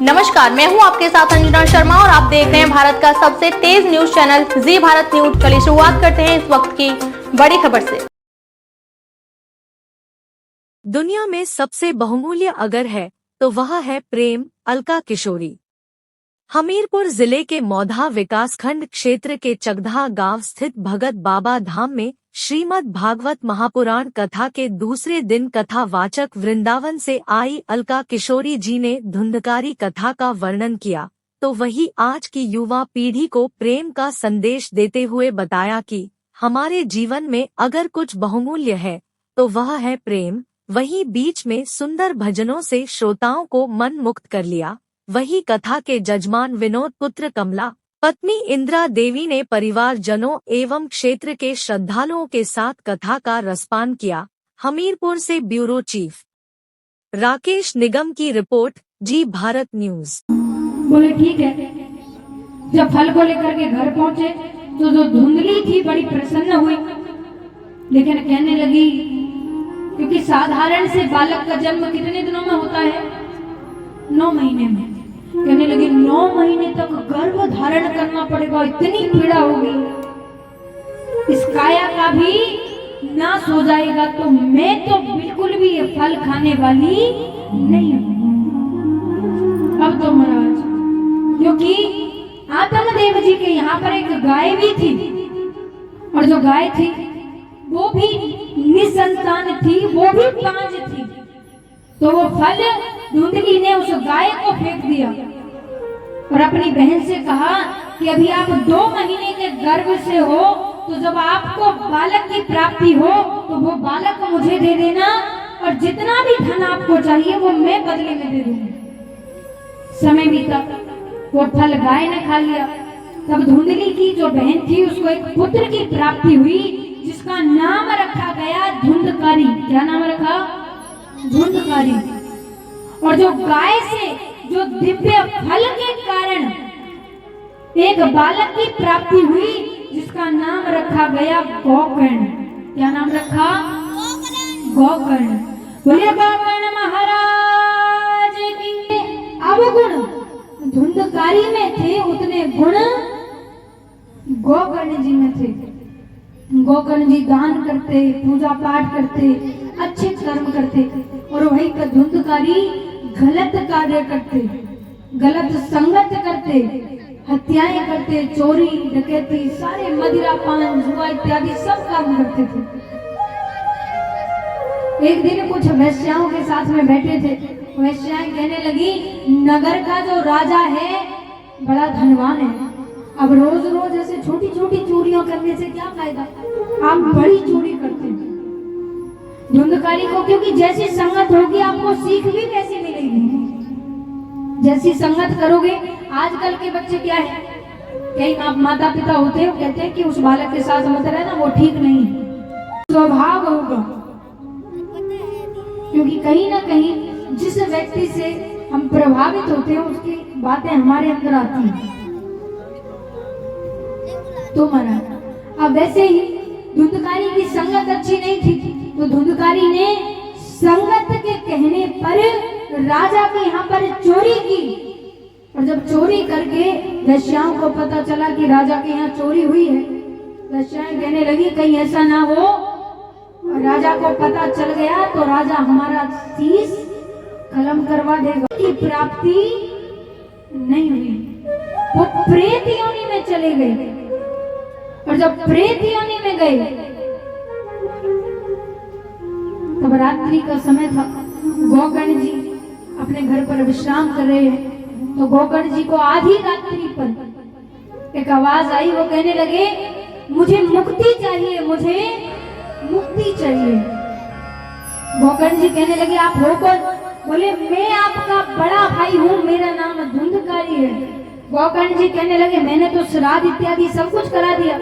नमस्कार, मैं हूं आपके साथ अंजना शर्मा और आप देख रहे हैं भारत का सबसे तेज न्यूज चैनल जी भारत न्यूज। चलिए शुरुआत करते हैं इस वक्त की बड़ी खबर से। दुनिया में सबसे बहुमूल्य अगर है तो वह है प्रेम। अलका किशोरी। हमीरपुर जिले के मौधा विकासखंड क्षेत्र के चगधा गांव स्थित भगत बाबा धाम में श्रीमद् भागवत महापुराण कथा के दूसरे दिन कथावाचक वृंदावन से आई अलका किशोरी जी ने धुंधकारी कथा का वर्णन किया, तो वही आज की युवा पीढ़ी को प्रेम का संदेश देते हुए बताया कि हमारे जीवन में अगर कुछ बहुमूल्य है तो वह है प्रेम। वही बीच में सुंदर भजनों से श्रोताओं को मन मुक्त कर लिया। वही कथा के जजमान विनोद पुत्र कमला पत्नी इंदिरा देवी ने परिवार जनों एवं क्षेत्र के श्रद्धालुओं के साथ कथा का रसपान किया। हमीरपुर से ब्यूरो चीफ राकेश निगम की रिपोर्ट, जी भारत न्यूज। बोले ठीक है। जब फल को लेकर के घर पहुंचे तो जो धुंधली थी बड़ी प्रसन्न हुई, लेकिन कहने लगी, क्योंकि साधारण से बालक का जन्म कितने दिनों में होता है? 9 महीने में। कहने लगी 9 महीने तक गर्भ धारण करना पड़ेगा, इतनी पीड़ा होगी, इस काया का भी नाश हो जाएगा, तो मैं तो बिल्कुल भी ये फल खाने वाली नहीं हूं। अब तो महाराज, क्योंकि आत्मदेव जी के यहाँ पर एक गाय भी थी, और जो गाय थी वो भी निसंतान थी, वो भी पांच थी, तो वो फल धुंधली ने उस गाय को फेंक दिया और अपनी बहन से कहा कि अभी आप 2 महीने के गर्भ से हो, तो जब आपको बालक की प्राप्ति हो तो वो बालक मुझे दे देना, और जितना भी धन आपको चाहिए वो मैं बदले में दे दूंगी। समय बीता, वो फल गाय ने खा लिया। तब धुंधली की जो बहन थी उसको एक पुत्र की प्राप्ति हुई, जिसका नाम रखा गया धुंधकारी। क्या नाम रखा? धुंधकारी। और जो गाय से जो दिव्य फल के कारण एक बालक की प्राप्ति हुई, जिसका नाम रखा गया गोकर्ण। क्या नाम रखा? गोकर्ण। बोले गोकर्ण महाराज की। अवगुण धुंधकारी में थे, उतने गुण गोकर्ण जी में थे। गोकर्ण जी दान करते, पूजा पाठ करते, अच्छे कर्म करते, और वही धुंधकारी गलत कार्य करते, गलत संगत करते, हत्याएं करते, चोरी डकैती, सारे मदिरा पान जुआ इत्यादि सब काम करते थे। एक दिन कुछ वैश्याओं के साथ में बैठे थे। वैश्याएं कहने लगी, नगर का जो राजा है बड़ा धनवान है, अब रोज रोज ऐसे छोटी छोटी चोरियां करने से क्या फायदा, आप बड़ी चोरी करते हैं। धुंधकारी को, क्योंकि जैसी संगत होगी आपको सीख भी कैसी मिलेगी, जैसी संगत करोगे। आजकल के बच्चे क्या है, कई आप माता पिता होते हैं, कहते हैं कि उस बालक के साथ मत रहना, वो ठीक नहीं, स्वभाव होगा। क्योंकि कहीं ना कहीं जिस व्यक्ति से हम प्रभावित होते हैं उसकी बातें हमारे अंदर आती हैं। तो महाराज, अब वैसे ही धुंधकारी की संगत अच्छी नहीं थी, तो धुंधकारी ने संगत के कहने पर राजा के यहाँ पर चोरी की, और जब चोरी करके वैश्याओं को पता चला कि राजा के यहाँ चोरी हुई है, वैश्याएं कहने लगी कहीं ऐसा ना हो, और राजा को पता चल गया तो राजा हमारा शीश कलम करवा देगा। की प्राप्ति नहीं हुई, वो प्रेत योनि में चले गए, और जब प्रेत योनि में गए तब रात्रि का समय था। गोकर्ण जी अपने घर पर विश्राम कर रहे हैं, तो गोकर्ण जी को आधी रात्रि पर एक आवाज आई। वो कहने लगे, मुझे मुक्ति चाहिए, मुझे मुक्ति चाहिए। गोकर्ण जी कहने लगे, आप हो कौन? बोले, मैं आपका बड़ा भाई हूँ, मेरा नाम धुंधकारी है। गोकर्ण जी कहने लगे, मैंने तो श्राद्ध इत्यादि सब कुछ करा दिया।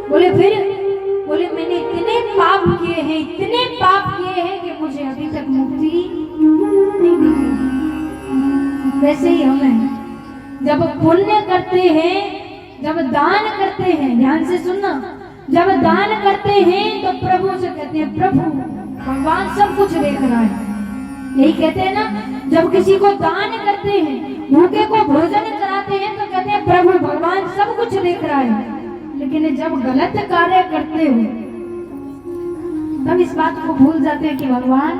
बोले फिर? बोले, मैंने इतने पाप किए हैं, इतने पाप किए हैं कि मुझे अभी तक मुक्ति नहीं मिली। वैसे ही हमें जब पुण्य करते हैं, जब दान करते हैं, ध्यान से सुनना, जब दान करते हैं तो प्रभु से कहते हैं, प्रभु भगवान सब कुछ देख रहा है। यही कहते हैं ना, जब किसी को दान करते हैं भूखे को भोजन कराते हैं तो कहते हैं प्रभु भगवान सब कुछ देख रहा है, लेकिन जब गलत कार्य करते हो तब इस बात को भूल जाते हैं कि भगवान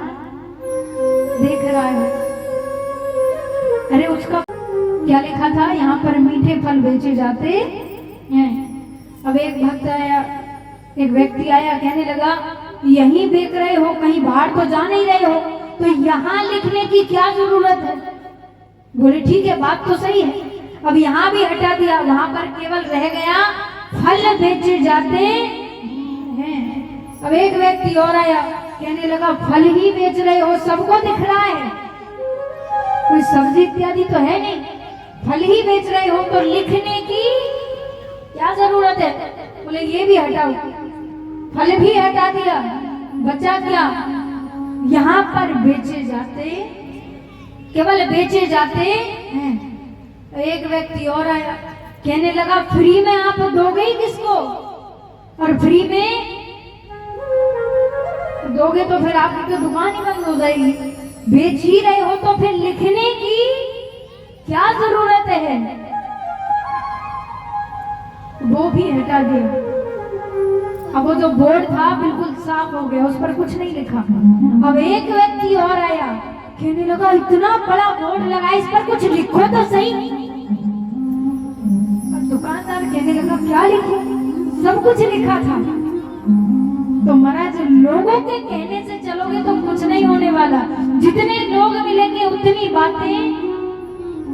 देख रहा है। अरे उसका क्या लिखा था, यहाँ पर मीठे फल बेचे जाते हैं। अब एक भक्त आया, एक व्यक्ति आया, कहने लगा यहीं बेच रहे हो, कहीं बाहर तो जा नहीं रहे हो, तो यहाँ लिखने की क्या जरूरत है। बोले ठीक है, बात तो सही है। अब यहाँ भी हटा दिया, वहां पर केवल रह गया फल बेचे जाते हैं। अब एक व्यक्ति और आया, कहने लगा फल ही बेच रहे हो, सबको दिख रहा है, कोई सब्जी इत्यादि तो है नहीं, फल ही बेच रहे हो तो लिखने की क्या जरूरत है। बोले ये भी हटाओ, फल भी हटा दिया, बचा क्या, यहाँ पर बेचे जाते, केवल बेचे जाते हैं। एक व्यक्ति और आया, कहने लगा फ्री में आप दोगे ही किसको, और फ्री में दोगे तो फिर आपकी तो दुकान ही बंद हो जाएगी, बेच ही रहे हो तो फिर लिखने की क्या जरूरत है। वो भी हटा दिया। अब वो जो बोर्ड था बिल्कुल साफ हो गया, उस पर कुछ नहीं लिखा। अब एक व्यक्ति और आया, कहने लगा इतना बड़ा बोर्ड लगा, इस पर कुछ लिखो तो सही। अब दुकानदार कहने लगा क्या लिखो, सब कुछ लिखा था। तो महाराज लोगों के कहने से चलोगे तो कुछ नहीं होने वाला, जितने लोग मिलेंगे उतनी बातें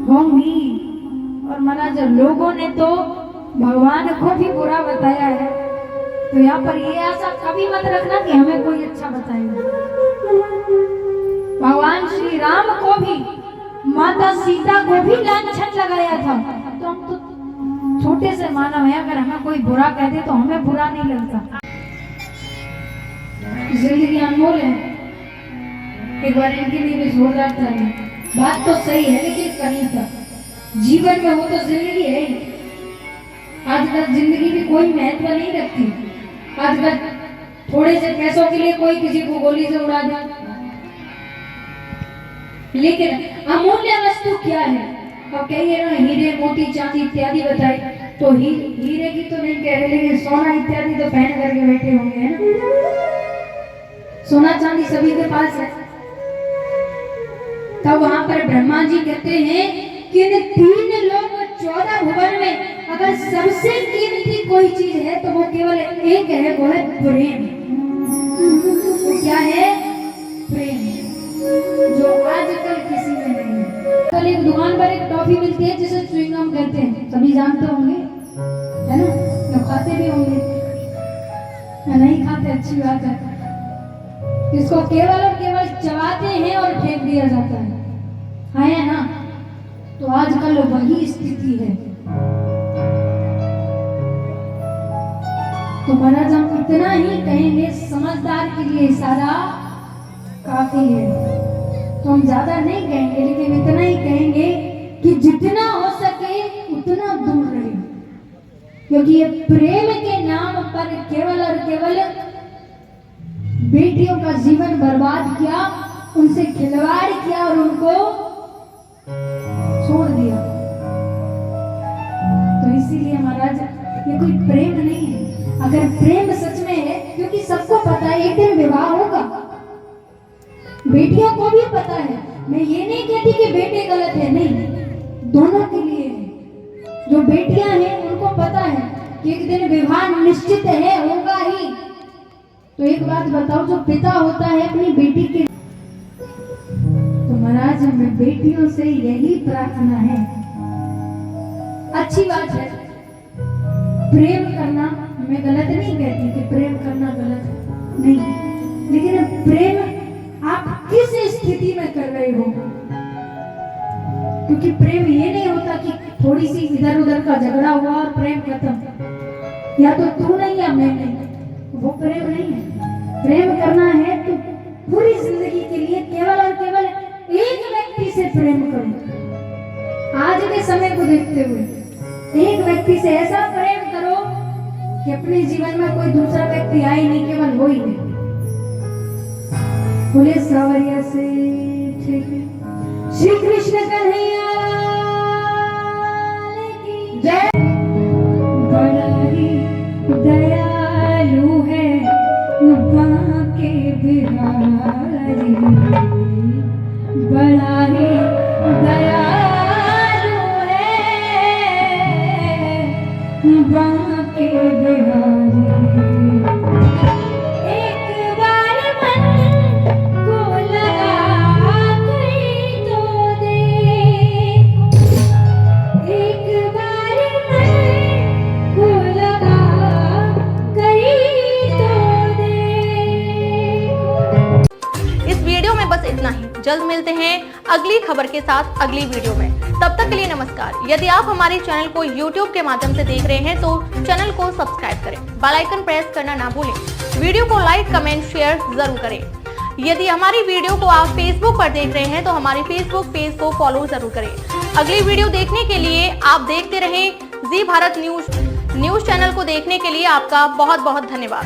होंगी। और महाराज लोगों ने तो भगवान को भी बुरा बताया है, तो यहाँ पर ये आशा कभी मत रखना कि हमें कोई अच्छा बताएगा। भगवान श्री राम को भी, माता सीता को भी लांछन लगाया था। तो हम तो छोटे से मानव है, अगर हमें कोई बुरा कह दे तो हमें बुरा नहीं लगता। जिंदगी अनमोल है, एक बार इनके लिए भी जोरदार था। बात तो सही है, लेकिन कहीं तक जीवन में हो तो जिंदगी है ही। आजकल जिंदगी भी कोई महत्व नहीं रखती। आजकल थोड़े से पैसों के लिए कोई किसी को गोली से उड़ा दे, लेकिन अमूल्य वस्तु क्या है। अब कहिए ना हीरे मोती चांदी इत्यादि बताए, तो हीरे की तो नहीं कह रहे, लेकिन सोना इत्यादि तो पहन करके बैठे होंगे, है ना। सोना चांदी सभी के पास है। तब वहां पर ब्रह्मा जी कहते हैं कि इन 3 लोग 14 भुवन में अगर सबसे कीमती कोई चीज है तो वो केवल एक है, वो है प्रेम। वो क्या है, प्रेम, जो आजकल किसी में नहीं है। कल एक दुकान पर एक टॉफी मिलती है जिसे च्युइंगम कहते हैं, सभी जानते होंगे, है ना, तो खाते भी होंगे, नहीं खाते अच्छी बात है। इसको केवल और केवल चबाते हैं और फेंक दिया जाता है ना। तो आजकल वही स्थिति है। तो महाराज हम इतना ही कहेंगे, समझदार के लिए इशारा काफी है, तो हम ज्यादा नहीं कहेंगे, लेकिन इतना ही कहेंगे कि जितना हो सके उतना दूर रहे, क्योंकि ये प्रेम के नाम पर केवल और केवल बेटियों का जीवन बर्बाद किया, उनसे खिलवाड़ किया और उनको छोड़ दिया। तो इसीलिए महाराज ये कोई प्रेम नहीं है। अगर प्रेम सच में है, क्योंकि सबको पता है एक दिन विवाह होगा, बेटियों को भी पता है। मैं ये नहीं कहती कि बेटे गलत है, नहीं, दोनों के लिए है। जो बेटियां हैं उनको पता है कि एक दिन विवाह निश्चित है, होगा ही। तो एक बात बताओ, जो पिता होता है अपनी बेटी के, तो महाराज हमें बेटियों से यही प्रार्थना है। अच्छी बात है प्रेम करना, मैं गलत नहीं कहती कि प्रेम करना गलत नहीं, लेकिन प्रेम आप किस स्थिति में कर रहे हो। क्योंकि प्रेम ये नहीं होता कि थोड़ी सी इधर उधर का झगड़ा हुआ और प्रेम खत्म, या तो तू नहीं या मैं नहीं, वो प्रेम नहीं है। प्रेम करना है तो पूरी जिंदगी के लिए केवल और केवल एक व्यक्ति से प्रेम करो। आज के समय को देखते हुए एक व्यक्ति से ऐसा प्रेम करो कि अपने जीवन में कोई दूसरा व्यक्ति आए नहीं, केवल वो ही है। बोले सावरिया से श्री कृष्ण कन्हैया जय। बड़ा ही दयालु है बांके बिहारी, बड़ा ही दयालु है बांके बिहारी। एक बार मन को लगा कर तो देखो, एक बार मन को लगा कर तो देखो। इस वीडियो में बस इतना ही। जल्द मिलते हैं अगली खबर के साथ अगली वीडियो में। तब तक के लिए नमस्कार। यदि आप हमारे चैनल को YouTube के माध्यम से देख रहे हैं तो चैनल को सब्सक्राइब करें, बेल आइकन प्रेस करना ना भूलें, वीडियो को लाइक कमेंट शेयर जरूर करें। यदि हमारी वीडियो को आप Facebook पर देख रहे हैं तो हमारे Facebook पेज को फॉलो जरूर करें। अगली वीडियो देखने के लिए आप देखते रहें जी भारत न्यूज चैनल को देखने के लिए आपका बहुत बहुत धन्यवाद।